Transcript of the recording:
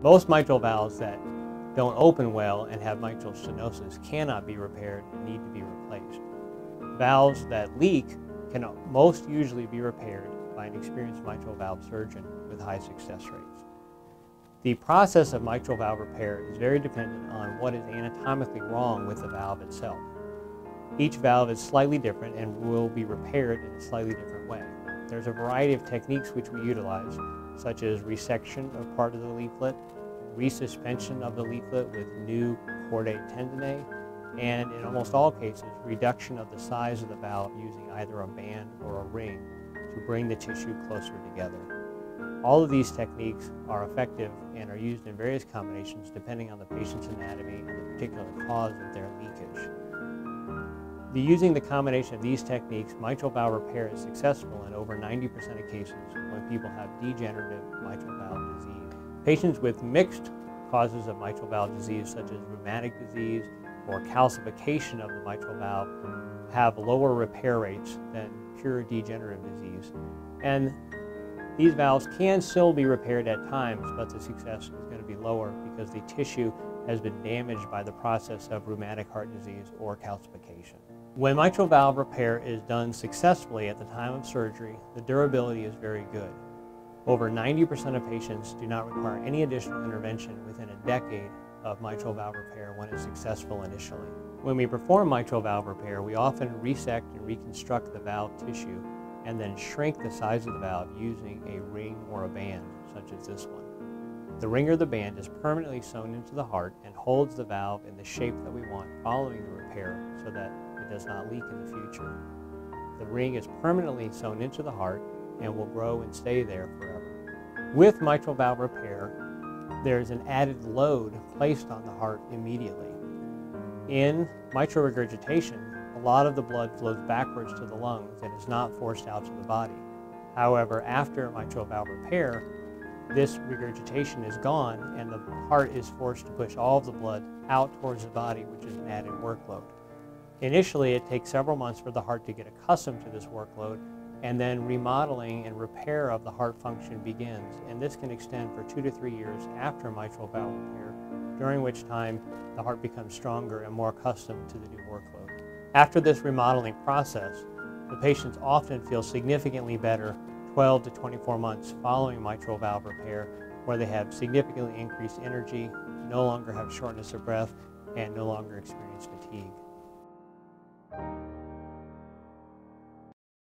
Most mitral valves that don't open well and have mitral stenosis cannot be repaired and need to be replaced. Valves that leak can most usually be repaired by an experienced mitral valve surgeon with high success rates. The process of mitral valve repair is very dependent on what is anatomically wrong with the valve itself. Each valve is slightly different and will be repaired in a slightly different way. There's a variety of techniques which we utilize, such as resection of part of the leaflet, resuspension of the leaflet with new chordate tendonae, and in almost all cases, reduction of the size of the valve using either a band or a ring to bring the tissue closer together. All of these techniques are effective and are used in various combinations depending on the patient's anatomy and the particular cause of their leakage. Using the combination of these techniques, mitral valve repair is successful in over 90% of cases when people have degenerative mitral valve disease. Patients with mixed causes of mitral valve disease, such as rheumatic disease or calcification of the mitral valve, have lower repair rates than pure degenerative disease. And these valves can still be repaired at times, but the success is going to be lower because the tissue has been damaged by the process of rheumatic heart disease or calcification. When mitral valve repair is done successfully at the time of surgery, the durability is very good. Over 90% of patients do not require any additional intervention within a decade of mitral valve repair when it's successful initially. When we perform mitral valve repair, we often resect and reconstruct the valve tissue and then shrink the size of the valve using a ring or a band, such as this one. The ring or the band is permanently sewn into the heart and holds the valve in the shape that we want following the repair so that it does not leak in the future. The ring is permanently sewn into the heart and will grow and stay there forever. With mitral valve repair, there is an added load placed on the heart immediately. In mitral regurgitation, a lot of the blood flows backwards to the lungs and is not forced out to the body. However, after mitral valve repair, this regurgitation is gone and the heart is forced to push all of the blood out towards the body, which is an added workload. Initially, it takes several months for the heart to get accustomed to this workload, and then remodeling and repair of the heart function begins, and this can extend for 2 to 3 years after mitral valve repair, during which time the heart becomes stronger and more accustomed to the new workload. After this remodeling process, the patients often feel significantly better 12 to 24 months following mitral valve repair, where they have significantly increased energy, no longer have shortness of breath, and no longer experience fatigue.